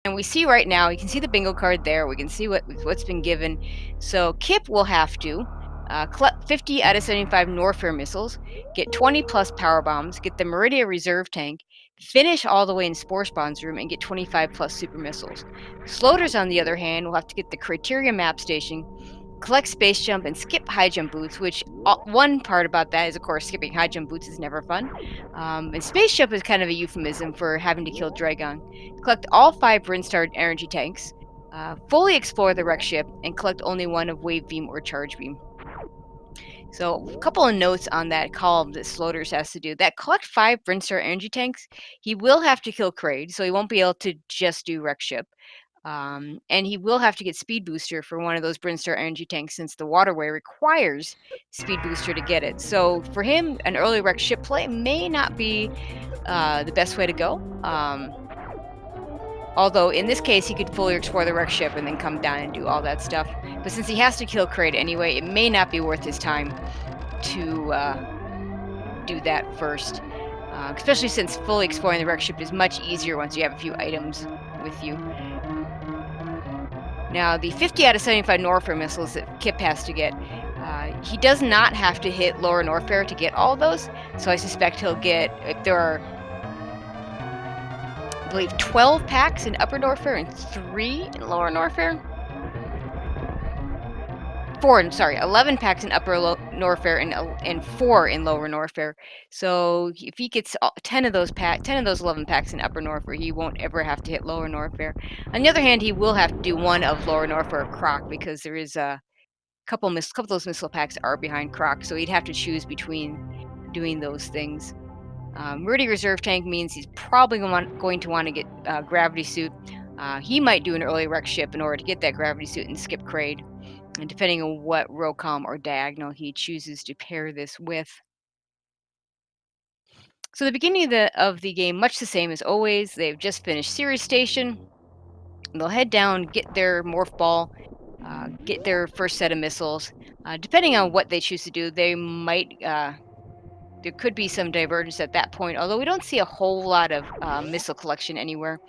And we see right now, you can see the bingo card there. We can see what's been given. So Kipp will have to collect 50 out of 75 Norfair missiles, get 20 plus power bombs, get the Meridia reserve tank, finish all the way in Spore Spawn's room, and get 25 plus super missiles. Sloaters, on the other hand, will have to get the Criteria map station, collect space jump, and skip high jump boots, which one part about that is, of course, skipping high jump boots is never fun. And space jump is kind of a euphemism for having to kill Dragon. Collect all 5 Brinstar energy tanks, fully explore the wreck ship, and collect only one of wave beam or charge beam. So, a couple of notes on that column that Sloaters has to do. That collect 5 Brinstar energy tanks, he will have to kill Kraid, so he won't be able to just do wreck ship. And he will have to get speed booster for one of those Brinstar energy tanks since the waterway requires speed booster to get it. So for him, an early wreck ship play may not be the best way to go. Although in this case, he could fully explore the wreck ship and then come down and do all that stuff. But since he has to kill Kraid anyway, it may not be worth his time to do that first. Especially since fully exploring the wreck ship is much easier once you have a few items with you. Now, the 50 out of 75 Norfair missiles that Kipp has to get, he does not have to hit lower Norfair to get all those. So I suspect he'll get, if there are, I believe, 12 packs in upper Norfair and 3 in lower Norfair. 11 packs in upper Norfair and 4 in lower Norfair. So if he gets 10 of those 11 packs in upper Norfair, he won't ever have to hit lower Norfair. On the other hand, he will have to do one of lower Norfair Croc because there is a couple of those missile packs are behind Croc, so he'd have to choose between doing those things. Meridia reserve tank means he's probably going to want to get gravity suit. He might do an early wreck ship in order to get that gravity suit and skip Kraid, and depending on what Rocom or diagonal he chooses to pair this with. So the beginning of the game, much the same as always. They've just finished Series Station. They'll head down, get their morph ball, get their first set of missiles. Depending on what they choose to do, they might. There could be some divergence at that point, although we don't see a whole lot of missile collection anywhere.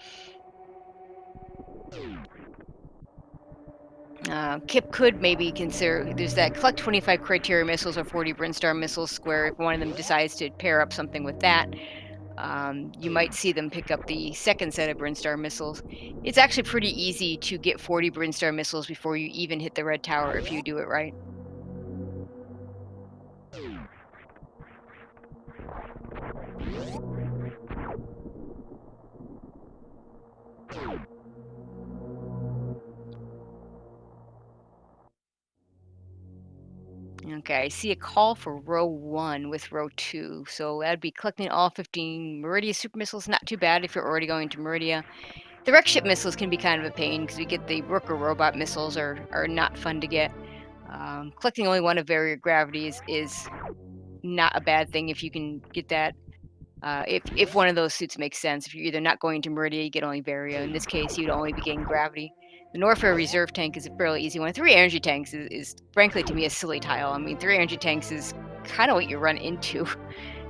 Kipp could maybe consider, there's that collect 25 criteria missiles or 40 Brinstar missiles square if one of them decides to pair up something with that. You might see them pick up the second set of Brinstar missiles. It's actually pretty easy to get 40 Brinstar missiles before you even hit the red tower if you do it right. Okay, I see a call for row 1 with row 2. So that'd be collecting all 15 Meridia super missiles. Not too bad if you're already going to Meridia. The wreck ship missiles can be kind of a pain because we get the Rook or robot missiles are not fun to get. Collecting only one of barrier gravity is not a bad thing if you can get that. If one of those suits makes sense. If you're either not going to Meridia, you get only Varia. In this case, you'd only be getting gravity. The Norfair reserve tank is a fairly easy one. 3 energy tanks is frankly to me a silly tile. I mean, 3 energy tanks is kind of what you run into.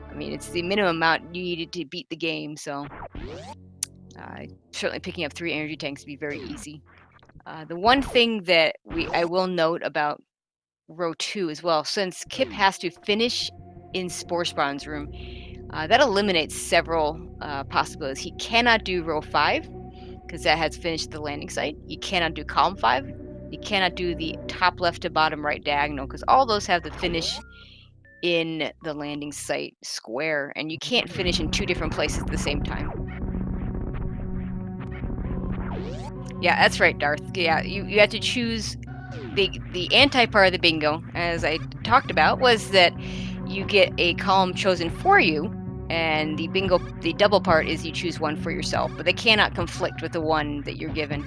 I mean, it's the minimum amount you needed to beat the game, so certainly picking up 3 energy tanks would be very easy. The one thing that I will note about row 2 as well, since Kipp has to finish in Spore Spawn's room, that eliminates several possibilities. He cannot do row 5 because that has finished the landing site. He cannot do column 5. He cannot do the top left to bottom right diagonal because all those have the finish in the landing site square, and you can't finish in 2 different places at the same time. Yeah, that's right, Darth. Yeah, you have to choose the anti-part of the bingo, as I talked about, was that you get a column chosen for you, and the double part is you choose one for yourself, but they cannot conflict with the one that you're given.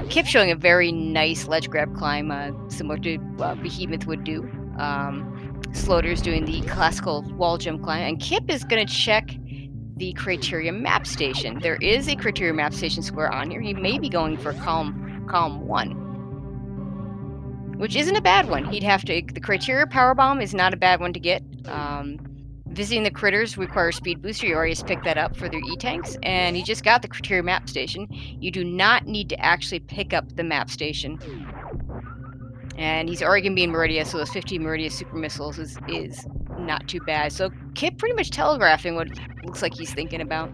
Kipp showing a very nice ledge grab climb, similar to Behemoth would do. Sloaters doing the classical wall jump climb, and Kipp is going to check the criteria map station. There is a criteria map station square on here. He may be going for column 1, which isn't a bad one. He'd have to, the criteria power bomb is not a bad one to get. Visiting the critters requires speed booster. You already just picked that up for their E-tanks, and you just got the criteria map station. You do not need to actually pick up the map station. And he's already going to be in Meridia, so those 50 Meridia super missiles is not too bad. So Kipp pretty much telegraphing what it looks like he's thinking about.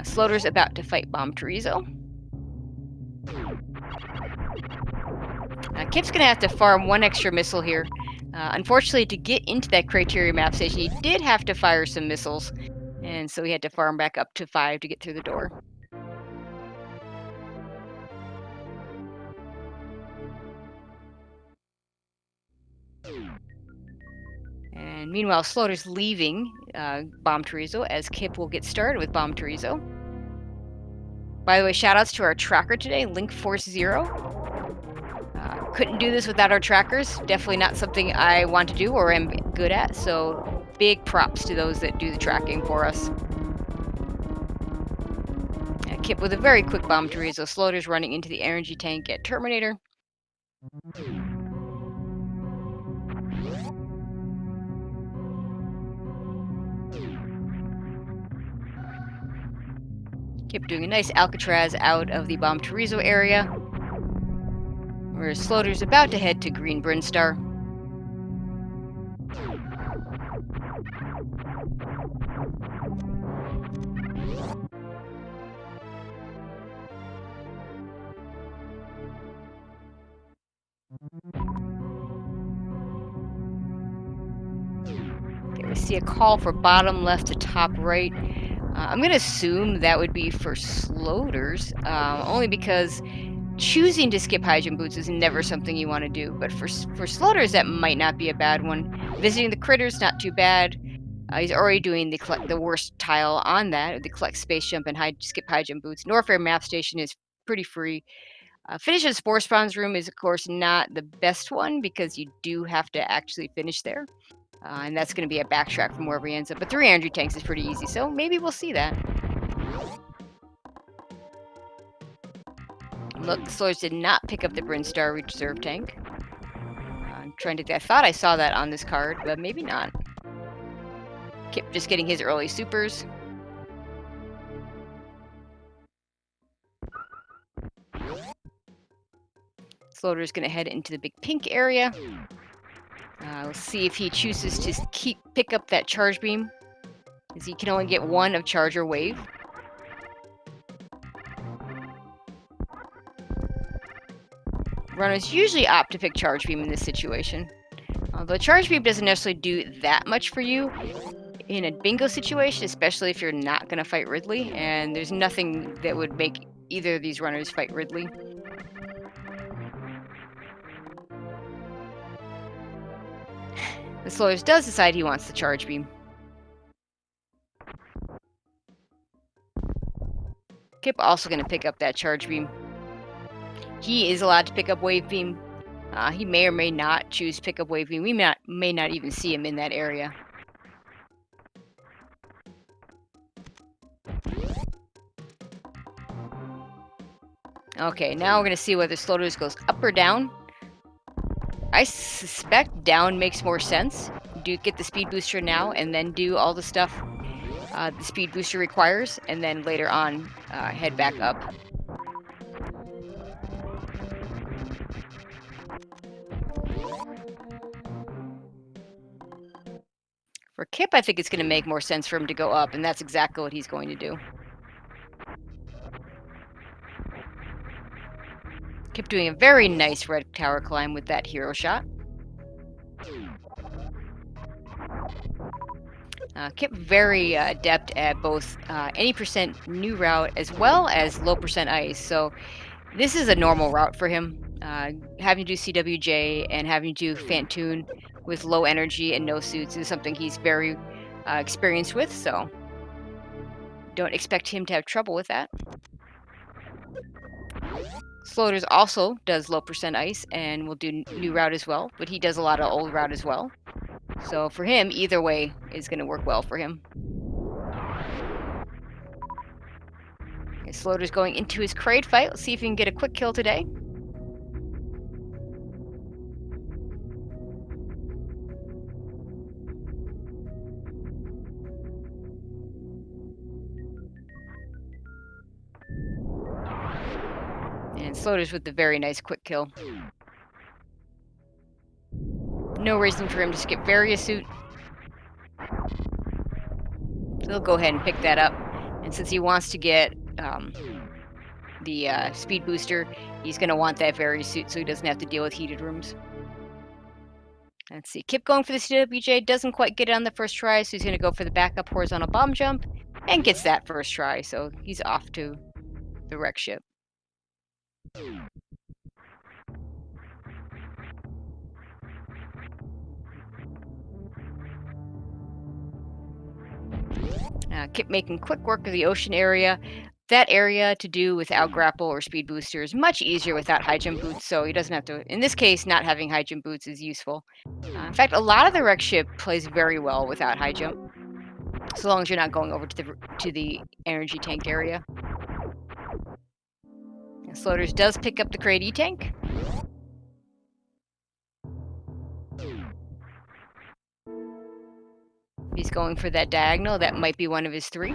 Sloater's about to fight Bomb Chorizo. Kipp's going to have to farm one extra missile here. Unfortunately, to get into that criteria map station, he did have to fire some missiles. And so he had to farm back up to 5 to get through the door. And meanwhile, Slaughter's leaving Bomb Chorizo as Kipp will get started with Bomb Chorizo. By the way, shoutouts to our tracker today, Link40. Couldn't do this without our trackers. Definitely not something I want to do or am good at. So big props to those that do the tracking for us. Kipp with a very quick Bomb Chorizo. Slaughter's running into the energy tank at Terminator. Kipp doing a nice Alcatraz out of the Bomb Chorizo area, where Slaughter's about to head to Green Brinstar. Okay, we see a call for bottom left to top right. I'm going to assume that would be for Sloaters, only because choosing to skip Hygiene Boots is never something you want to do. But for Sloaters, that might not be a bad one. Visiting the critters, not too bad. He's already doing the worst tile on that, the collect space jump and skip Hygiene Boots. Norfair map station is pretty free. Finishing Spore Spawn's room is, of course, not the best one because you do have to actually finish there. And that's going to be a backtrack from wherever he ends up. But 3 energy tanks is pretty easy, so maybe we'll see that. Look, the Slurs did not pick up the Brinstar reserve tank. I'm trying to. I thought I saw that on this card, but maybe not. Kipp just getting his early supers. Slaughter's going to head into the big pink area. We'll see if he chooses to pick up that charge beam, because he can only get one of charge or wave. Runners usually opt to pick charge beam in this situation. Although charge beam doesn't necessarily do that much for you in a bingo situation, especially if you're not going to fight Ridley, and there's nothing that would make either of these runners fight Ridley. The Slaughter does decide he wants the charge beam. Kipp also going to pick up that charge beam. He is allowed to pick up wave beam. He may or may not choose to pick up wave beam. We may not even see him in that area. Okay, now we're going to see whether Sloaters goes up or down. I suspect down makes more sense. Do get the speed booster now and then do all the stuff the speed booster requires, and then later on head back up. For Kipp, I think it's going to make more sense for him to go up, and that's exactly what he's going to do. Kipp doing a very nice red tower climb with that hero shot. Kipp very adept at both any percent new route as well as low percent ice. So this is a normal route for him. Having to do CWJ and having to do Fantoon with low energy and no suits is something he's very experienced with. So don't expect him to have trouble with that. Sloaters also does low percent ice and will do new route as well, but he does a lot of old route as well. So for him, either way is going to work well for him. Okay, Sloaters going into his Kraid fight. Let's see if he can get a quick kill today. And Sloaters with the very nice quick kill. No reason for him to skip Various Suit. So he'll go ahead and pick that up. And since he wants to get the speed booster, he's going to want that Various Suit so he doesn't have to deal with heated rooms. Let's see. Kipp going for the CWJ. Doesn't quite get it on the first try, so he's going to go for the backup horizontal bomb jump. And gets that first try, so he's off to the wreck ship. Kipp making quick work of the ocean area. That area to do without grapple or speed booster is much easier without high jump boots, so he doesn't have to. In this case, not having high jump boots is useful. In fact, a lot of the wreck ship plays very well without high jump, so long as you're not going over to the energy tank area. And Sloaters does pick up the Crate E tank. He's going for that diagonal. That might be one of his 3.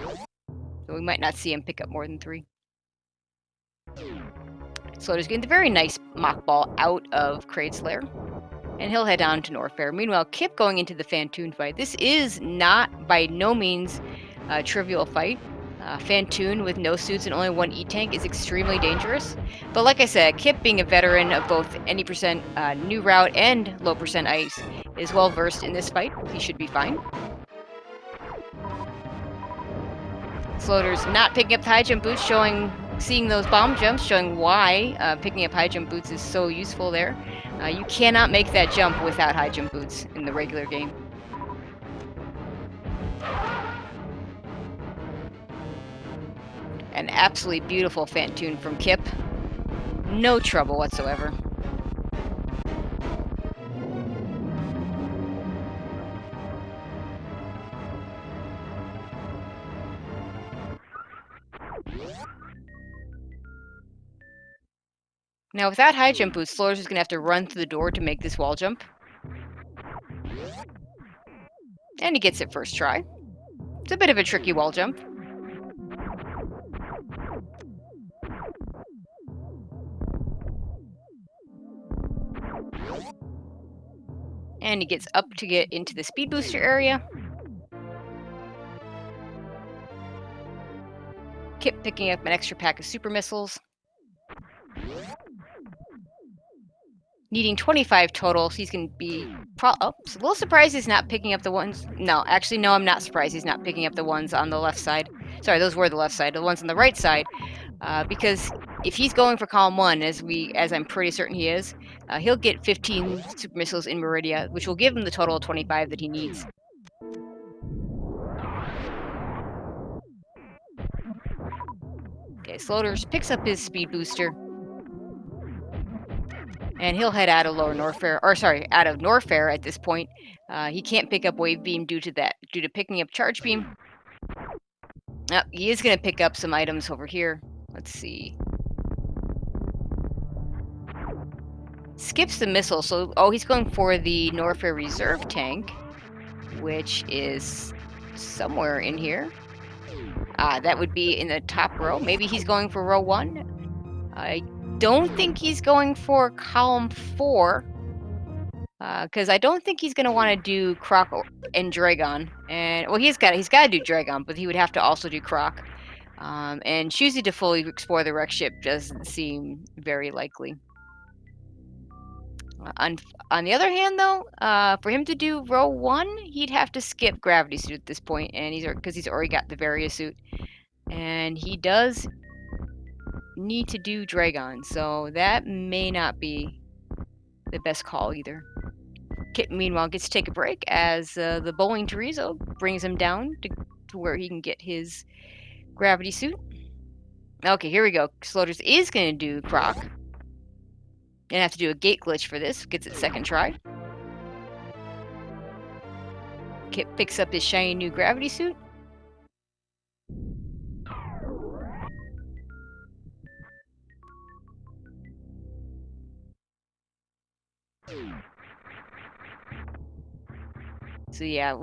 So we might not see him pick up more than 3. Sloaters getting the very nice mock ball out of Crate's lair. And he'll head on to Norfair. Meanwhile, Kipp going into the Fantoon fight. This is not by no means a trivial fight. Fantoon with no suits and only 1 E-tank is extremely dangerous. But like I said, Kipp being a veteran of both any percent new route and low percent ice is well versed in this fight. He should be fine. Sloaters not picking up the high jump boots, seeing those bomb jumps, showing why picking up high jump boots is so useful there. You cannot make that jump without high jump boots in the regular game. An absolutely beautiful Fantoon from Kipp. No trouble whatsoever. Now, without high jump boots, Sloaters is going to have to run through the door to make this wall jump. And he gets it first try. It's a bit of a tricky wall jump. And he gets up to get into the speed booster area. Kipp picking up an extra pack of super missiles. Needing 25 total, so he's going to be... a little surprised he's not picking up the ones... No, actually, no, I'm not surprised he's not picking up the ones on the left side. Sorry, those were the left side. The ones on the right side. Because if he's going for column 1, as I'm pretty certain he is, he'll get 15 super missiles in Meridia, which will give him the total of 25 that he needs. Okay, Sloaters picks up his speed booster. And he'll head out of out of Norfair at this point. He can't pick up Wave Beam due to picking up Charge Beam. He is going to pick up some items over here. Let's see. Skips the missile, so he's going for the Norfair Reserve tank, which is somewhere in here. That would be in the top row. Maybe he's going for row 1. I don't think he's going for column 4, because I don't think he's going to want to do Croc and Dragon. And well, he's got to do Dragon, but he would have to also do Croc. And choosing to fully explore the wreck ship doesn't seem very likely. On the other hand, though, for him to do row 1, he'd have to skip Gravity Suit at this point, and because he's already got the Various Suit, and he does need to do Dragon, so that may not be the best call either. Kipp, meanwhile, gets to take a break as the bowling chorizo brings him down to where he can get his Gravity Suit. Okay, here we go. Sloaters is going to do Croc. Gonna have to do a gate glitch for this. Gets it second try. Kipp picks up his shiny new Gravity Suit. So yeah,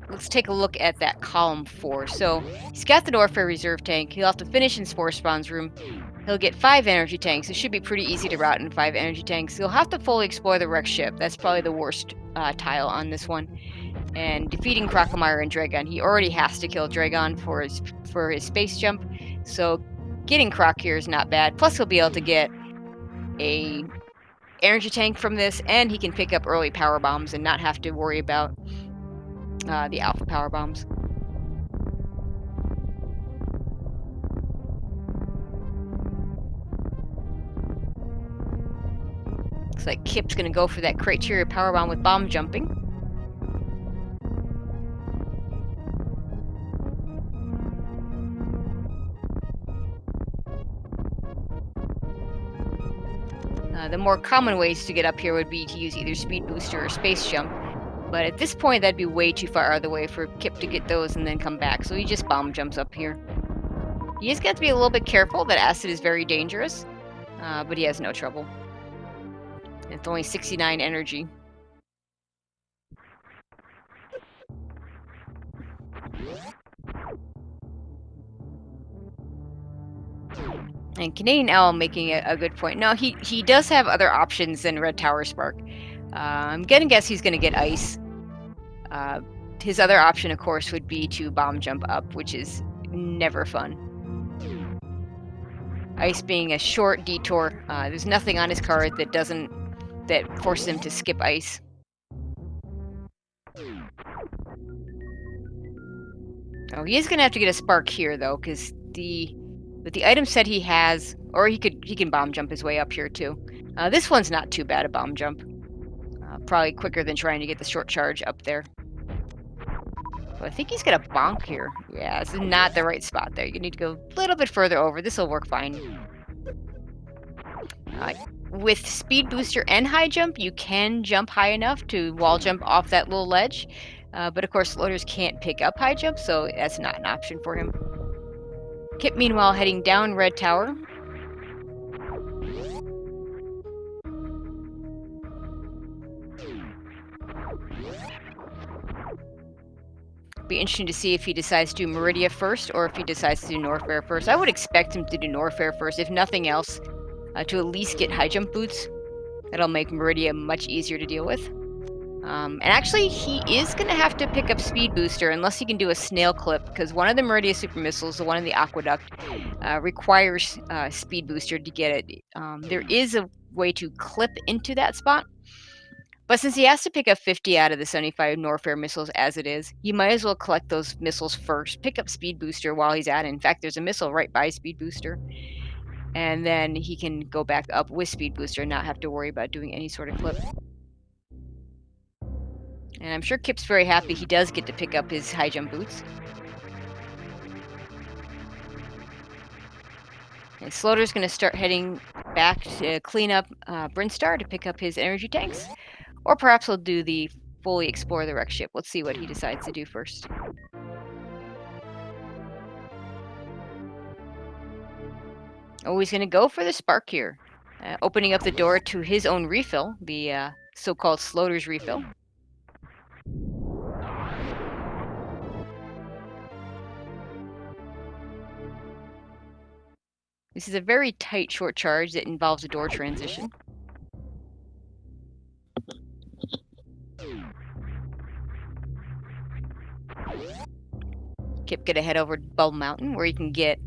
let's take a look at that column 4. So he's got the Norfair Reserve tank. He'll have to finish in Spore Spawn's room. He'll get 5 energy tanks. It should be pretty easy to route in 5 energy tanks. He'll have to fully explore the wreck ship. That's probably the worst tile on this one. And defeating Crocomire and Dragon. He already has to kill Dragon for his space jump. So getting Croc here is not bad. Plus he'll be able to get a energy tank from this, and he can pick up early power bombs and not have to worry about the alpha power bombs. Looks like Kipp's gonna go for that criteria power bomb with bomb jumping. The more common ways to get up here would be to use either speed booster or space jump. But at this point, that'd be way too far out of the way for Kipp to get those and then come back. So he just bomb jumps up here. He just got to be a little bit careful. That acid is very dangerous, but he has no trouble. It's only 69 energy. And Canadian Owl making a good point. No, he does have other options than Red Tower Spark. I'm gonna guess he's gonna get ice. His other option, of course, would be to bomb jump up, which is never fun. Ice being a short detour. There's nothing on his card that forces him to skip ice. Oh, he is gonna have to get a spark here though, because with the item set he has, or he can bomb jump his way up here too. This one's not too bad a bomb jump. Probably quicker than trying to get the short charge up there. But I think he's gonna bonk here. Yeah, this is not the right spot there. You need to go a little bit further over. This will work fine. With speed booster and high jump, you can jump high enough to wall jump off that little ledge. But of course, loaders can't pick up high jump, so that's not an option for him. Kipp, meanwhile, heading down Red Tower. Be interesting to see if he decides to do Meridia first or if he decides to do Norfair first. I would expect him to do Norfair first, if nothing else, to at least get high jump boots. That'll make Meridia much easier to deal with. And actually, he is going to have to pick up Speed Booster unless he can do a snail clip, because one of the Meridia Super Missiles, the one in the Aqueduct, requires Speed Booster to get it. There is a way to clip into that spot, but since he has to pick up 50 out of the 75 Norfair missiles as it is, he might as well collect those missiles first, pick up Speed Booster while he's at it. In fact, there's a missile right by Speed Booster, and then he can go back up with Speed Booster and not have to worry about doing any sort of clip. And I'm sure Kipp's very happy he does get to pick up his high jump boots. And Sloater's going to start heading back to clean up Brinstar to pick up his energy tanks. Or perhaps he'll do the fully explore the wreck ship. Let's see what he decides to do first. Oh, he's going to go for the spark here. Opening up the door to his own refill, the so-called Sloater's refill. This is a very tight short charge that involves a door transition. Kipp gonna head over to Bubble Mountain where you can get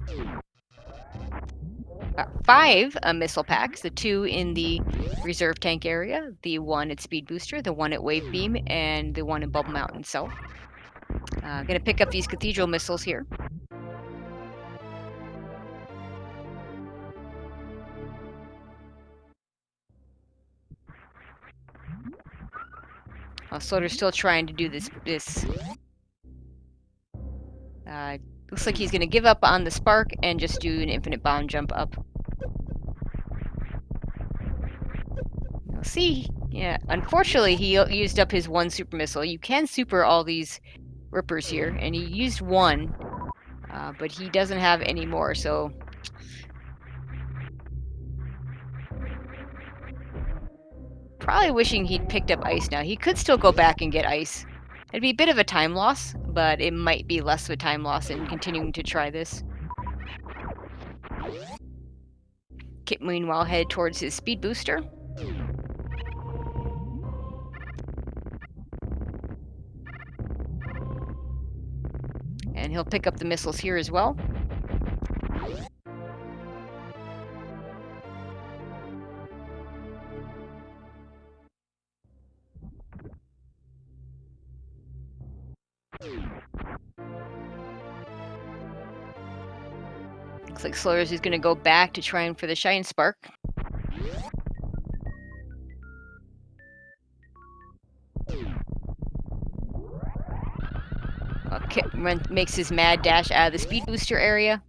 5 missile packs, the 2 in the reserve tank area, the 1 at Speed Booster, the 1 at Wave Beam, and the 1 in Bubble Mountain itself. Gonna pick up these cathedral missiles here. Sloater's still trying to do this. Looks like he's going to give up on the spark and just do an infinite bomb jump up. You'll see, yeah, unfortunately he used up his 1 super missile. You can super all these rippers here, and he used 1, but he doesn't have any more, so... Probably wishing he'd picked up ice now. He could still go back and get ice. It'd be a bit of a time loss, but it might be less of a time loss in continuing to try this. Kip, meanwhile, head towards his speed booster. And he'll pick up the missiles here as well. Looks like Sloaters is going to go back to try for the Shine Spark. Kip makes his mad dash out of the speed booster area.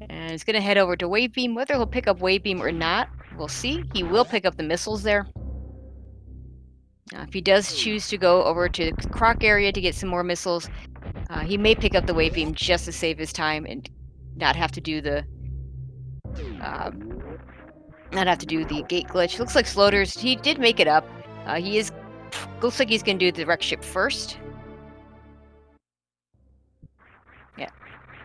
And he's going to head over to Wave Beam. Whether he'll pick up Wave Beam or not, we'll see. He will pick up the missiles there. If he does choose to go over to the Croc area to get some more missiles, he may pick up the Wave Beam just to save his time and not have to do the gate glitch. Looks like Sloaters, he did make it up. Looks like he's going to do the wreck ship first. Yeah.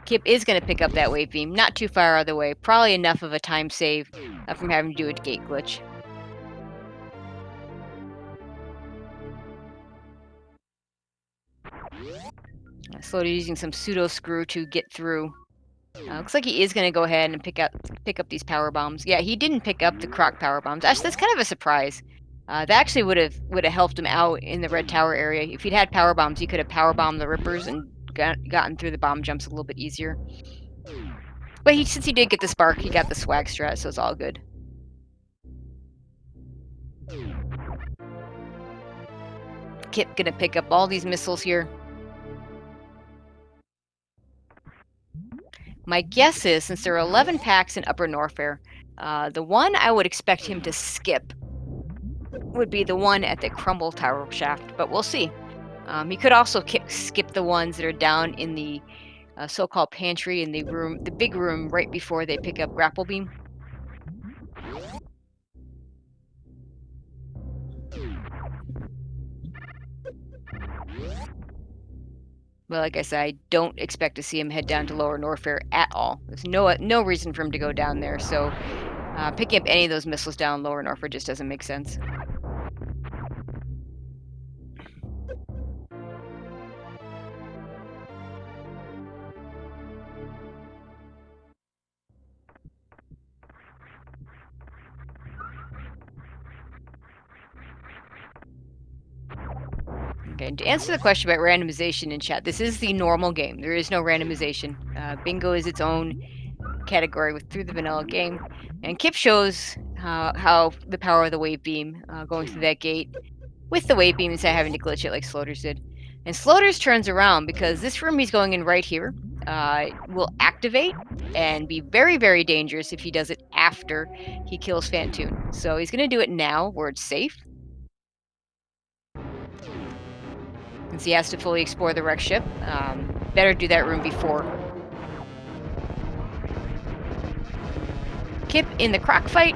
Kipp is going to pick up that Wave Beam, not too far out of the way. Probably enough of a time save from having to do a gate glitch. Sloaters using some pseudo screw to get through. Looks like he is going to go ahead and pick up these power bombs. Yeah, he didn't pick up the Croc power bombs. Actually, that's kind of a surprise. That actually would have helped him out in the red tower area. If he'd had power bombs, he could have power bombed the Rippers and gotten through the bomb jumps a little bit easier. But since he did get the spark, he got the swag strat, so it's all good. Kipp gonna pick up all these missiles here. My guess is, since there are 11 packs in Upper Norfair, the one I would expect him to skip would be the one at the Crumble Tower shaft, but we'll see. He could also skip the ones that are down in the so-called pantry in the big room right before they pick up Grapple Beam. But like I said, I don't expect to see him head down to Lower Norfair at all. There's no reason for him to go down there, so picking up any of those missiles down Lower Norfair just doesn't make sense. Okay, to answer the question about randomization in chat, this is the normal game. There is no randomization. Bingo is its own category through the vanilla game. And Kipp shows how the power of the Wave Beam going through that gate with the Wave Beam instead of having to glitch it like Sloaters did. And Sloaters turns around because this room he's going in right here will activate and be very, very dangerous if he does it after he kills Fantoon. So he's going to do it now where it's safe. Since he has to fully explore the wreck ship, better do that room before. Kipp in the Croc fight.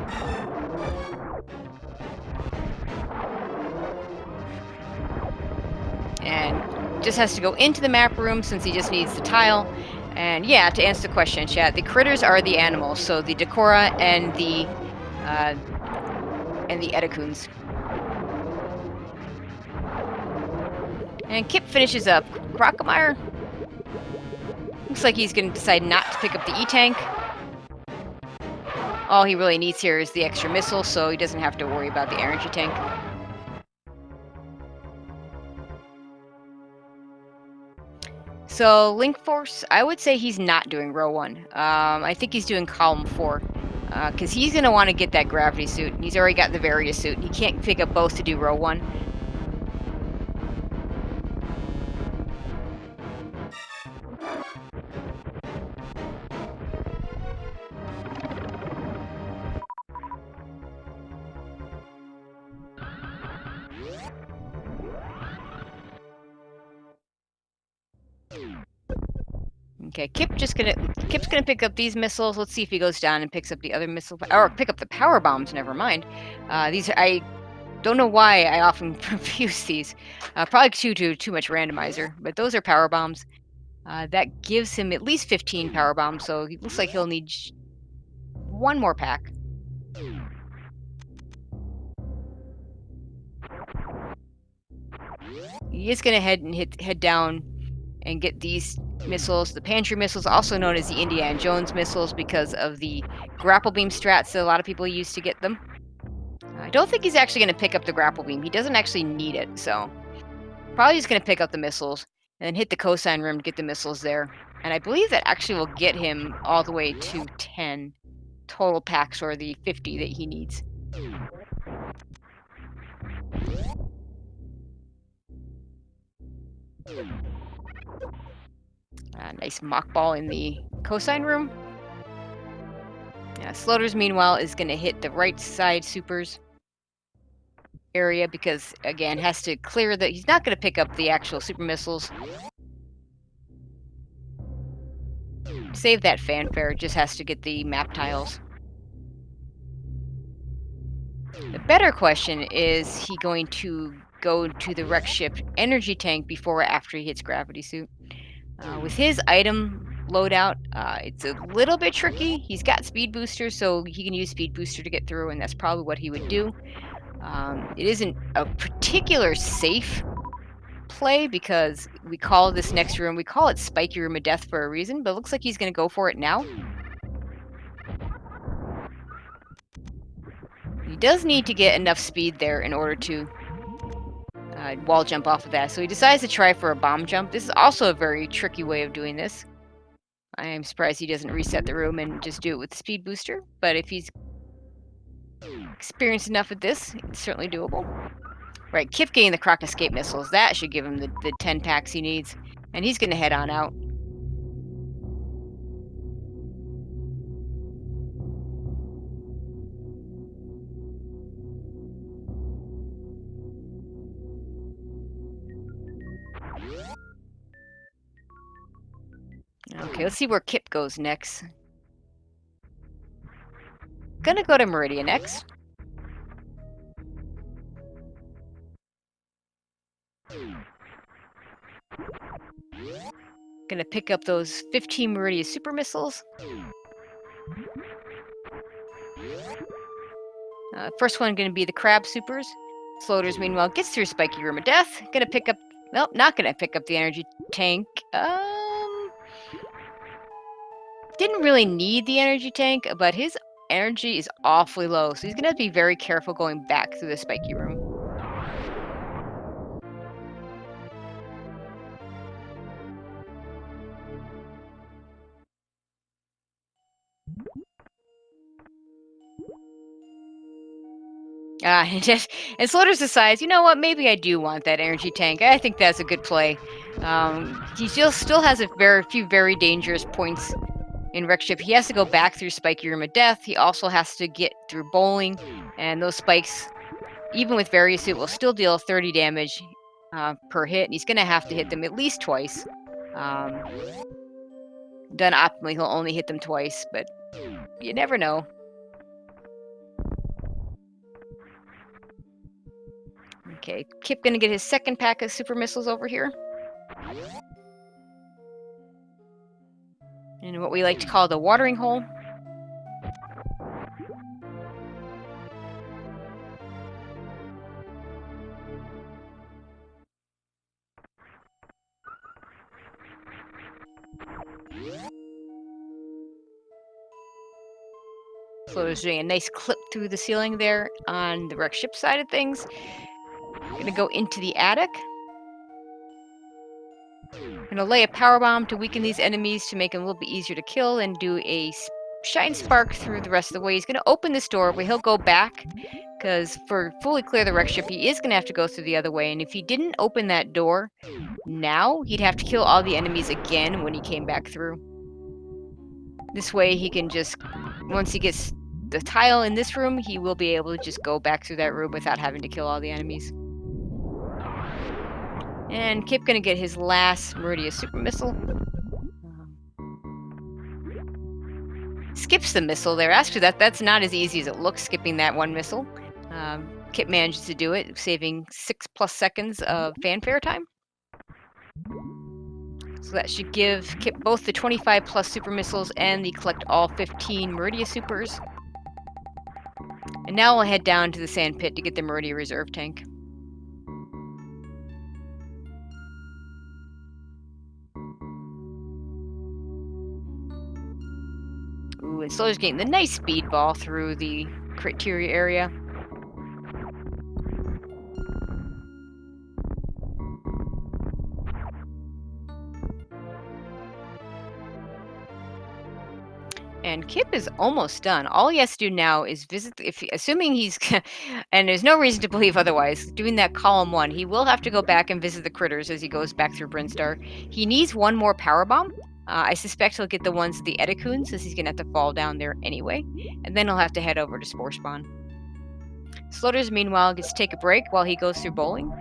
And just has to go into the map room since he just needs the tile. And yeah, to answer the question, chat, the critters are the animals, so the Decora and the Edacoons. And Kipp finishes up Crocomire. Looks like he's going to decide not to pick up the E-Tank. All he really needs here is the extra missile, so he doesn't have to worry about the energy tank. So, Link Force, I would say he's not doing row 1. I think he's doing column 4. Because he's going to want to get that gravity suit. He's already got the Varia suit. He can't pick up both to do row 1. Okay, Kipp's gonna pick up these missiles. Let's see if he goes down and picks up the other missile, or pick up the power bombs. Never mind. I don't know why I often confuse these. Probably too much randomizer, but those are power bombs. That gives him at least 15 power bombs, so it looks like he'll need one more pack. He is going to head down and get these missiles, the pantry missiles, also known as the Indiana Jones missiles, because of the grapple beam strats that a lot of people use to get them. I don't think he's actually going to pick up the grapple beam. He doesn't actually need it, so probably just going to pick up the missiles and then hit the cosine room to get the missiles there. And I believe that actually will get him all the way to 10 total packs, or the 50 that he needs. Nice mock ball in the cosine room. Sloaters, meanwhile, is going to hit the right side supers area because, again, has to clear that. He's not going to pick up the actual super missiles. Save that fanfare. Just has to get the map tiles. The better question is he going to go to the wreck ship energy tank before or after he hits gravity suit? With his item loadout, it's a little bit tricky. He's got speed booster, so he can use speed booster to get through, and that's probably what he would do. It isn't a particular safe play because we call this next room, we call it Spiky Room of Death for a reason, but it looks like he's going to go for it now. He does need to get enough speed there in order to wall jump off of that, so he decides to try for a bomb jump. This is also a very tricky way of doing this. I am surprised he doesn't reset the room and just do it with the speed booster, but if he's experienced enough with this, it's certainly doable. Right, Kipp getting the Croc Escape missiles, that should give him the 10 packs he needs, and he's going to head on out. Okay, let's see where Kipp goes next. Gonna go to Meridia next. Gonna pick up those 15 Meridia super missiles. First one gonna be the crab supers. Sloaters, meanwhile, gets through Spiky Room of Death. Gonna pick up, well, not gonna pick up the energy tank. Didn't really need the energy tank, but his energy is awfully low, so he's gonna have to be very careful going back through the Spiky Room. And Sloaters decides, you know what, maybe I do want that energy tank. I think that's a good play. He still has a few very dangerous points in wreck ship. He has to go back through Spiky Room of Death. He also has to get through bowling, and those spikes, even with Various Suit, will still deal 30 damage per hit, and he's going to have to hit them at least twice. Done optimally, he'll only hit them twice, but you never know. Okay, Kipp gonna get his second pack of super missiles over here. In what we like to call the watering hole. So there's doing a nice clip through the ceiling there on the wreck ship side of things. Gonna go into the attic. Gonna lay a power bomb to weaken these enemies to make them a little bit easier to kill, and do a shine spark through the rest of the way. He's gonna open this door, but he'll go back because for fully clear the wreck ship, he is gonna have to go through the other way. And if he didn't open that door now, he'd have to kill all the enemies again when he came back through. This way he can just, once he gets the tile in this room, he will be able to just go back through that room without having to kill all the enemies. And Kipp gonna get his last Meridia super missile. Skips the missile there. Actually, that's not as easy as it looks, skipping that one missile. Kipp manages to do it, saving 6+ seconds of fanfare time. So that should give Kipp both the 25 plus super missiles and the collect all 15 Meridia supers. And now we'll head down to the sand pit to get the Meridia reserve tank. Ooh, and Sloater's getting the nice speed ball through the criteria area. And Kipp is almost done. All he has to do now is visit, assuming he's, and there's no reason to believe otherwise, doing that column 1, he will have to go back and visit the critters as he goes back through Brinstar. He needs one more power bomb. I suspect he'll get the ones at the Edicoons, since he's going to have to fall down there anyway. And then he'll have to head over to Spore Spawn. Sloaters, meanwhile, gets to take a break while he goes through bowling.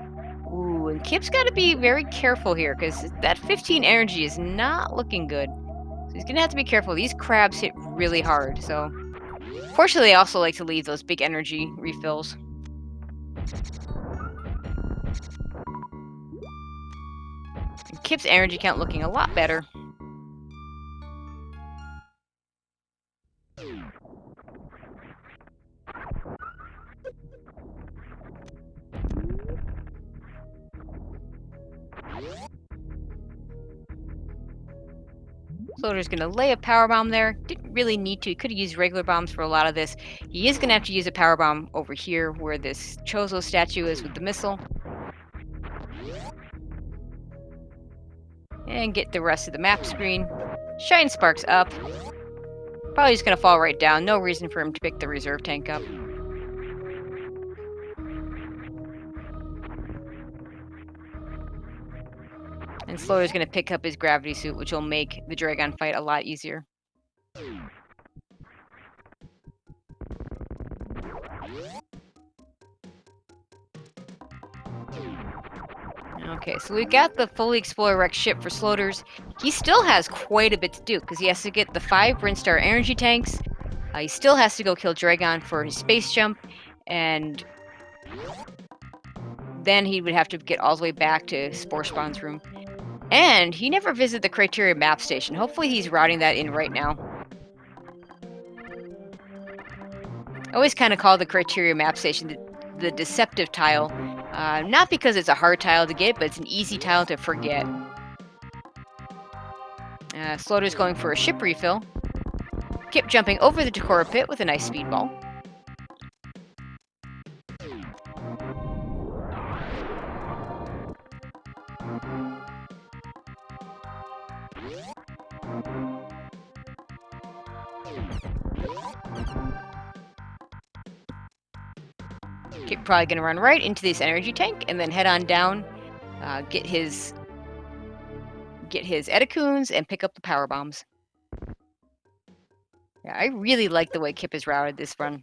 Ooh, and Kipp's got to be very careful here, because that 15 energy is not looking good. So he's going to have to be careful. These crabs hit really hard, so... Fortunately, I also like to leave those big energy refills. And Kipp's energy count looking a lot better. Floater's going to lay a power bomb there. Didn't really need to. He could have used regular bombs for a lot of this. He is going to have to use a power bomb over here where this Chozo statue is with the missile. And get the rest of the map screen. Shine sparks up. Probably just going to fall right down. No reason for him to pick the reserve tank up. And Sloater's going to pick up his gravity suit, which will make the Dragon fight a lot easier. Okay, so we've got the fully Explorer Rex ship for Sloaters. He still has quite a bit to do, because he has to get the 5 Brinstar energy tanks. He still has to go kill Dragon for his space jump, and then he would have to get all the way back to Spore Spawn's room. And he never visited the Criteria map station. Hopefully he's routing that in right now. I always kind of call the Criteria map station the deceptive tile. Not because it's a hard tile to get, but it's an easy tile to forget. Sloater's going for a ship refill. Kipp jumping over the Takora pit with a nice speedball. Kipp probably going to run right into this energy tank and then head on down, get his Edicoons and pick up the power bombs. Yeah, I really like the way Kipp has routed this run.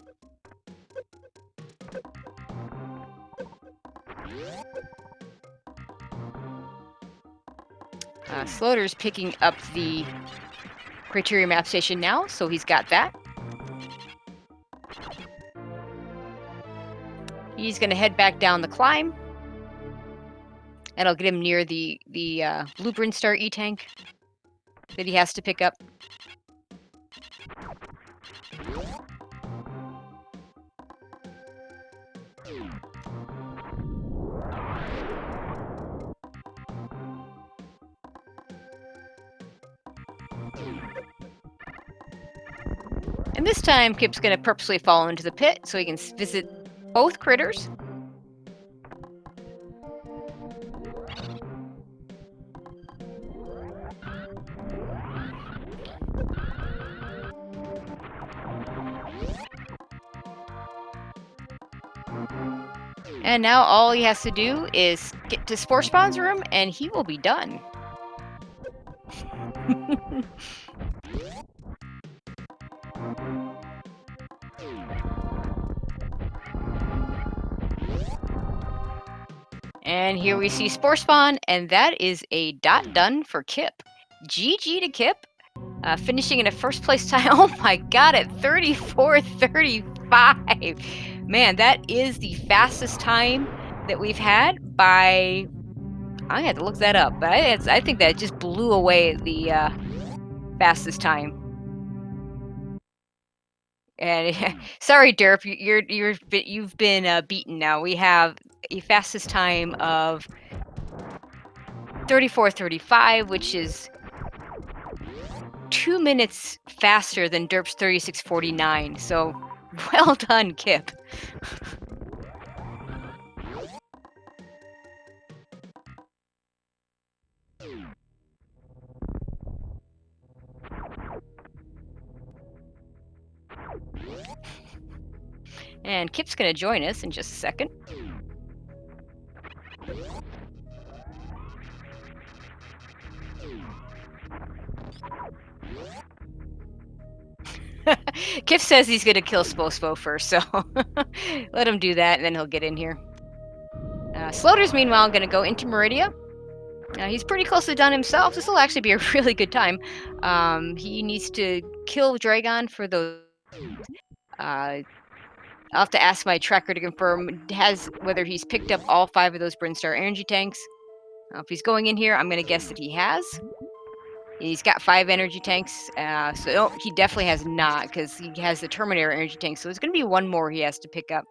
Sloater's picking up the Criteria map station now, so he's got that. He's going to head back down the climb. And I'll get him near the Blue Brinstar E-Tank that he has to pick up. And this time, Kipp's going to purposely fall into the pit so he can visit both critters. And now all he has to do is get to Spore Spawn's room and he will be done. And here we see Spore Spawn, and that is a dot done for Kipp. GG to Kipp, finishing in a first place time. Oh my god, at 34:35. Man, that is the fastest time that we've had by I had to look that up, but I think that just blew away the fastest time. And sorry, Derp, you've been beaten now. We have a fastest time of 34:35, which is 2 minutes faster than Derp's 36:49. So well done, Kipp. And Kipp's going to join us in just a second. Kipp says he's going to kill Spospo first, so let him do that, and then he'll get in here. Sloaters, meanwhile, going to go into Meridia. He's pretty close to done himself. This will actually be a really good time. He needs to kill Dragon for those. I'll have to ask my tracker to confirm whether he's picked up all 5 of those Brinstar energy tanks. If he's going in here, I'm going to guess that he has. He's got 5 energy tanks, so he definitely has not, because he has the Terminator energy tank. So there's going to be 1 more he has to pick up.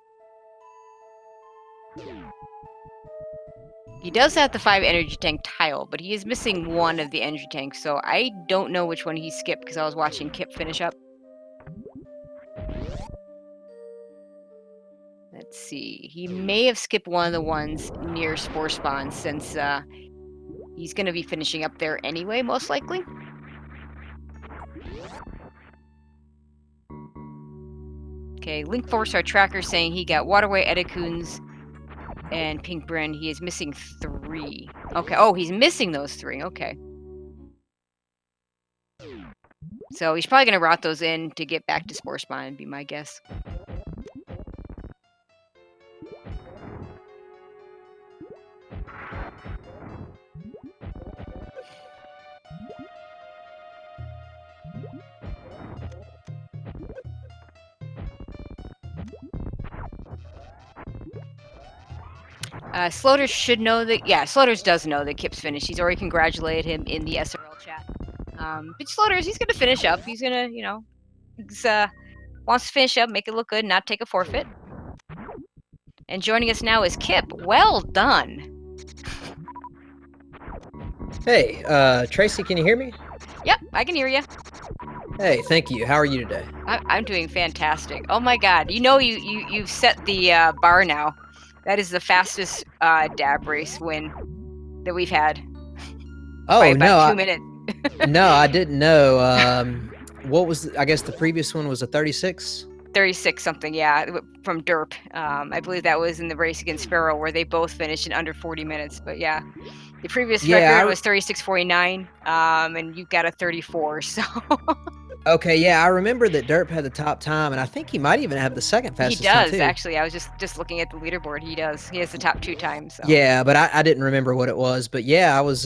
He does have the 5 energy tank tile, but he is missing 1 of the energy tanks. So I don't know which one he skipped, because I was watching Kipp finish up. Let's see. He may have skipped one of the ones near Spore Spawn, since he's going to be finishing up there anyway, most likely. Okay, Link Force, our tracker, saying he got Waterway, Edecoons, and Pink Bryn. He is missing 3. Okay, oh, he's missing those 3. Okay. So he's probably going to route those in to get back to Spore Spawn, would be my guess. Sloaters should know that. Yeah, Sloaters does know that Kipp's finished. He's already congratulated him in the SRL chat. But Sloaters, he's gonna finish up. He's gonna, wants to finish up, make it look good, not take a forfeit. And joining us now is Kipp. Well done. Hey, Tracy, can you hear me? Yep, I can hear you. Hey, thank you. How are you today? I'm doing fantastic. Oh my God, you've set the bar now. That is the fastest dab race win that we've had. Oh, by about no. 2 minutes. No, I didn't know. What was, I guess the previous one was a 36? 36 something, yeah, from Derp. I believe that was in the race against Sparrow, where they both finished in under 40 minutes. But yeah, the previous record was 36:49, and you got a 34. So. Okay, yeah, I remember that Derp had the top time, and I think he might even have the second fastest time, too. He does, actually. I was just looking at the leaderboard. He does. He has the top 2 times. So. Yeah, but I didn't remember what it was. But yeah, I was,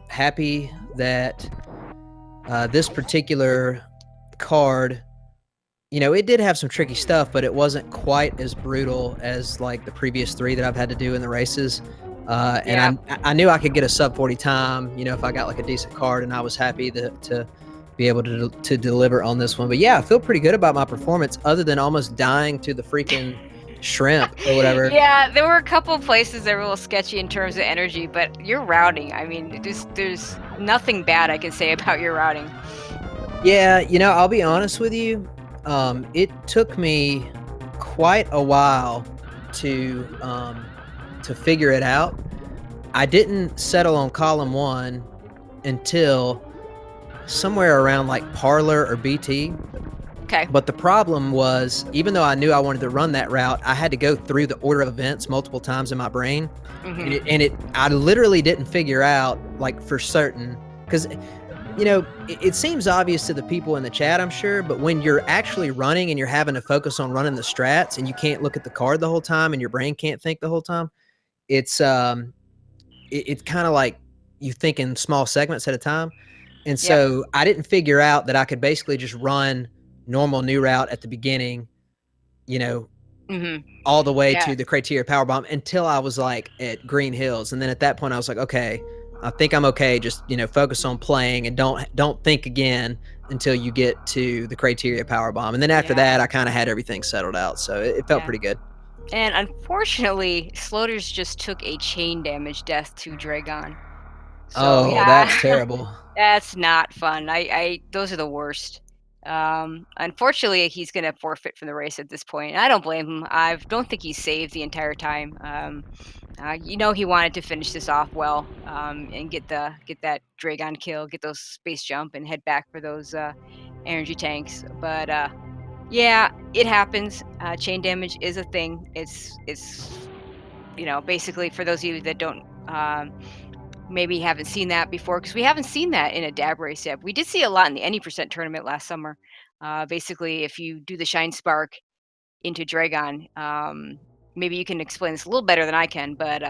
happy that this particular card, it did have some tricky stuff, but it wasn't quite as brutal as, like, the previous 3 that I've had to do in the races. And I knew I could get a sub 40 time, if I got, like, a decent card, and I was happy to be able to deliver on this one. But yeah, I feel pretty good about my performance, other than almost dying to the freaking shrimp or whatever. Yeah, there were a couple places that were a little sketchy in terms of energy, but your routing, I mean, there's nothing bad I can say about your routing. Yeah, I'll be honest with you. It took me quite a while to figure it out. I didn't settle on column 1 until somewhere around like Parlor or BT. Okay. But the problem was, even though I knew I wanted to run that route, I had to go through the order of events multiple times in my brain. Mm-hmm. I literally didn't figure out, like, for certain, because, it seems obvious to the people in the chat, I'm sure, but when you're actually running and you're having to focus on running the strats and you can't look at the card the whole time and your brain can't think the whole time, it's kind of like you think in small segments at a time. And so I didn't figure out that I could basically just run normal new route at the beginning, Mhm. all the way Yeah. to the criteria power bomb until I was like at Green Hills, and then at that point I was like, okay, I think I'm okay. Just focus on playing and don't think again until you get to the criteria power bomb, and then after Yeah. that I kind of had everything settled out, so it felt Yeah. pretty good. And unfortunately, Sloaters just took a chain damage death to Dragon. So, Oh, yeah, that's terrible. that's not fun. I those are the worst. Unfortunately, he's gonna forfeit from the race at this point. I don't blame him. I don't think he's saved the entire time. He wanted to finish this off well, and get that Dragon kill, get those space jump, and head back for those energy tanks. But yeah, it happens. Chain damage is a thing. It's basically for those of you that don't maybe haven't seen that before, because we haven't seen that in a dab race yet. We did see a lot in the any percent tournament last summer. Basically, if you do the Shine Spark into Dragon, maybe you can explain this a little better than I can, but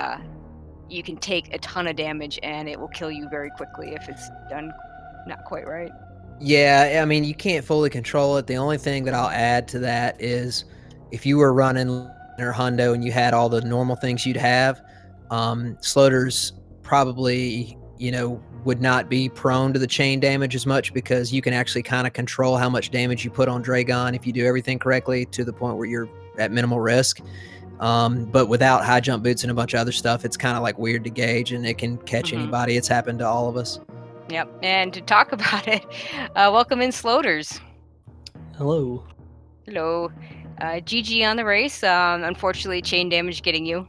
you can take a ton of damage and it will kill you very quickly if it's done not quite right. Yeah, I mean, you can't fully control it. The only thing that I'll add to that is if you were running or hundo and you had all the normal things you'd have, sloaters probably, would not be prone to the chain damage as much because you can actually kind of control how much damage you put on Dragon if you do everything correctly to the point where you're at minimal risk. But without high jump boots and a bunch of other stuff, it's kind of like weird to gauge and it can catch Hmm. anybody. It's happened to all of us. Yep. And to talk about it, welcome in Sloaters. Hello. Hello. GG on the race. Unfortunately, chain damage getting you.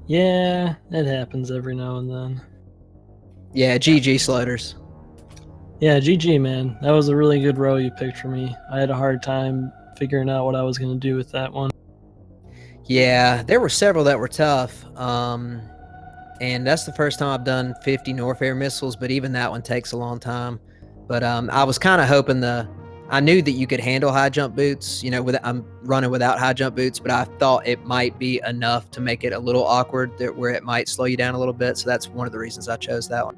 Yeah, it happens every now and then. Yeah, GG sloaters. Yeah, GG, man. That was a really good row you picked for me. I had a hard time figuring out what I was going to do with that one. Yeah, there were several that were tough. And that's the first time I've done 50 Norfair missiles, but even that one takes a long time. But I was kind of hoping I knew that you could handle high jump boots. I'm running without high jump boots, but I thought it might be enough to make it a little awkward where it might slow you down a little bit. So that's one of the reasons I chose that one.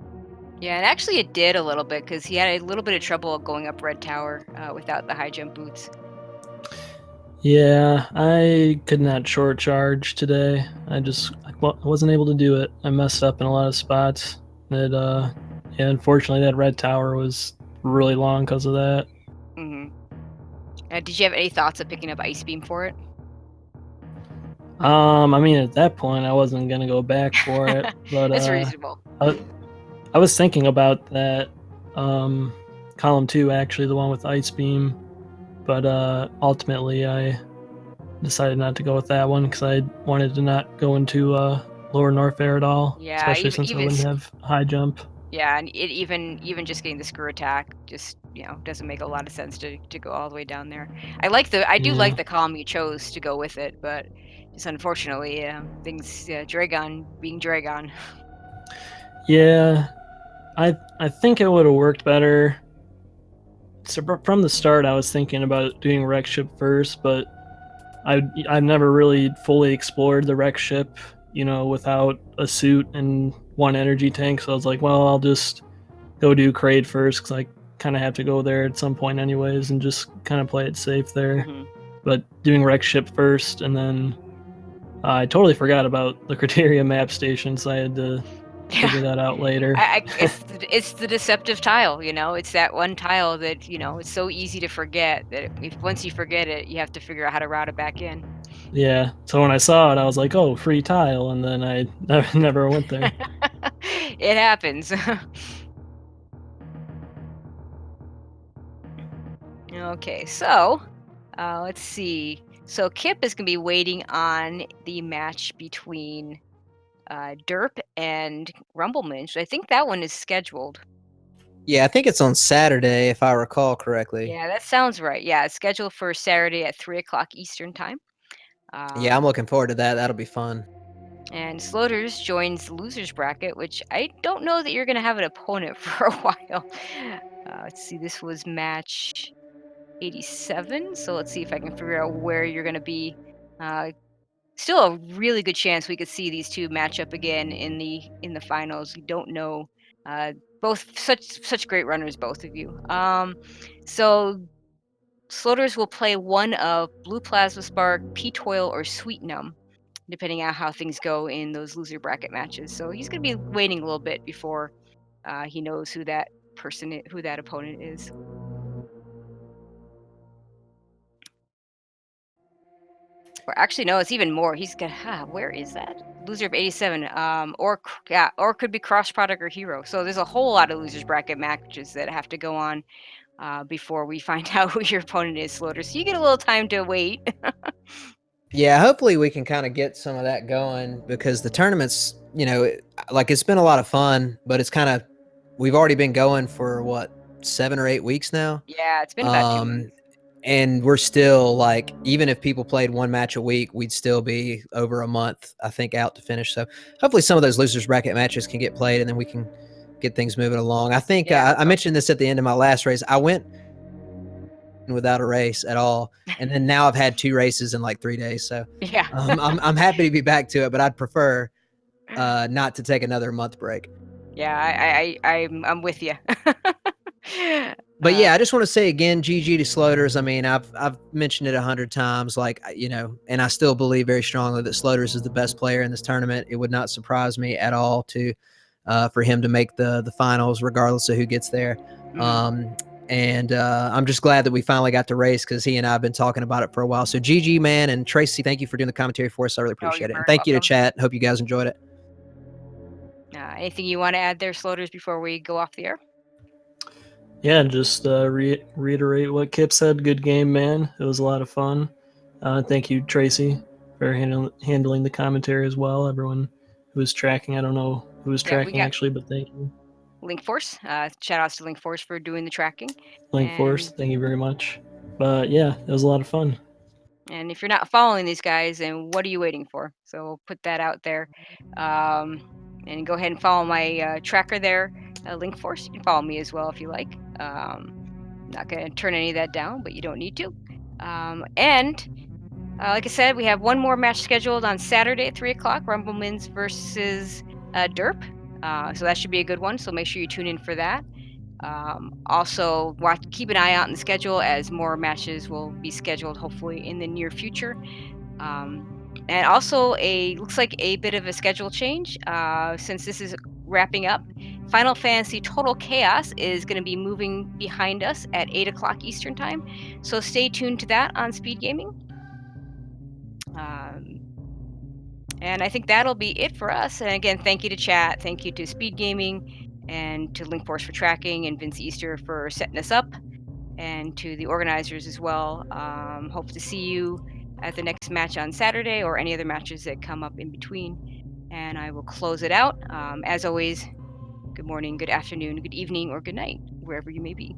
Yeah, and actually it did a little bit because he had a little bit of trouble going up Red Tower without the high jump boots. Yeah, I could not short charge today. I wasn't able to do it. I messed up in a lot of spots. Yeah, unfortunately, that red tower was really long because of that. Hmm. Did you have any thoughts of picking up Ice Beam for it? I mean, at that point, I wasn't gonna go back for it, but That's reasonable. I was thinking about that. Column 2, actually, the one with Ice Beam, but ultimately I decided not to go with that one because I wanted to not go into Lower Norfair at all, Yeah, especially since I even wouldn't have high jump. yeah, and even just getting the screw attack just doesn't make a lot of sense to go all the way down there. I do Yeah, like the column you chose to go with it, but just unfortunately, Dragon being Dragon. yeah. I think it would have worked better. So from the start, I was thinking about doing wreck ship first, but I've never really fully explored the wreck ship, without a suit and one energy tank. So I was like, well, I'll just go do Kraid first because I kind of have to go there at some point anyways, and just kind of play it safe there. Hmm. But doing wreck ship first, and then I totally forgot about the criteria map station, so I had to Yeah. figure that out later. It's the deceptive tile, it's that one tile that it's so easy to forget that if once you forget it, you have to figure out how to route it back in. Yeah, so when I saw it, I was like, oh, free tile, and then I never went there. It happens. Okay, so let's see. So Kipp is gonna be waiting on the match between Derp and Rumbleminch. I think that one is scheduled. Yeah, I think it's on Saturday, if I recall correctly. Yeah, that sounds right. Yeah, it's scheduled for Saturday at 3 o'clock Eastern time. Yeah, I'm Um, looking forward to that. That'll be fun. and Sloters joins the losers bracket, which I don't know that you're gonna have an opponent for a while. Let's see, this was match 87. So let's see if I can figure out where you're gonna be. Uh, Still a really good chance we could see these two match up again in the finals. We don't know. Both such great runners, both of you. So Sloaters will play one of Blue Plasma Spark, P-Toil, or Sweet Numb, depending on how things go in those loser bracket matches. So he's going to be waiting a little bit before he knows who that who that opponent is. Or actually, no, it's even more. He's got where is that? Loser of 87. Or could be cross product or hero. So there's a whole lot of losers bracket matches that have to go on before we find out who your opponent is, Slaughter. So you get a little time to wait. Yeah, hopefully we can kind of get some of that going because the tournaments, like it's been a lot of fun, but it's kind of we've already been going for what 7 or 8 weeks now. Yeah, it's been about 2 months. And we're still like, even if people played one match a week, we'd still be over a month, I think, out to finish. So hopefully some of those losers bracket matches can get played and then we can get things moving along. I think I mentioned this at the end of my last race. I went without a race at all, and then now I've had 2 races in like 3 days. So yeah, I'm happy to be back to it, but I'd prefer not to take another month break. Yeah, I'm with you. But yeah, I just want to say again, GG to Sloaters. I mean, I've mentioned it 100 times, like, and I still believe very strongly that Sloaters is the best player in this tournament. It would not surprise me at all for him to make the finals, regardless of who gets there. And I'm just glad that we finally got to race because he and I have been talking about it for a while. So GG, man, and Tracy, thank you for doing the commentary for us. I really appreciate it. And thank you to chat. Hope you guys enjoyed it. Anything you want to add there, Sloaters, before we go off the air? Yeah, just reiterate what Kipp said. Good game, man. It was a lot of fun. Thank you, Tracy, for handling the commentary as well. Everyone who was tracking, I don't know who was tracking actually, but thank you. Link Force. Shout outs to Link Force for doing the tracking. Link Force, thank you very much. But yeah, it was a lot of fun. And if you're not following these guys, then what are you waiting for? So we'll put that out there. And go ahead and follow my tracker there, Link Force. You can follow me as well if you like. Not going to turn any of that down, but you don't need to. Like I said, we have one more match scheduled on Saturday at 3 o'clock, Rumblemans versus Derp. So that should be a good one. So make sure you tune in for that. Also, keep an eye out on the schedule as more matches will be scheduled, hopefully in the near future. And also, looks like a bit of a schedule change since this is wrapping up. Final Fantasy Total Chaos is going to be moving behind us at 8 o'clock Eastern Time. So stay tuned to that on SpeedGaming. And I think that'll be it for us. And again, thank you to chat. Thank you to SpeedGaming and to Link Force for tracking and Vince Easter for setting us up, and to the organizers as well. Hope to see you at the next match on Saturday or any other matches that come up in between. And I will close it out. As always, good morning, good afternoon, good evening, or good night, wherever you may be.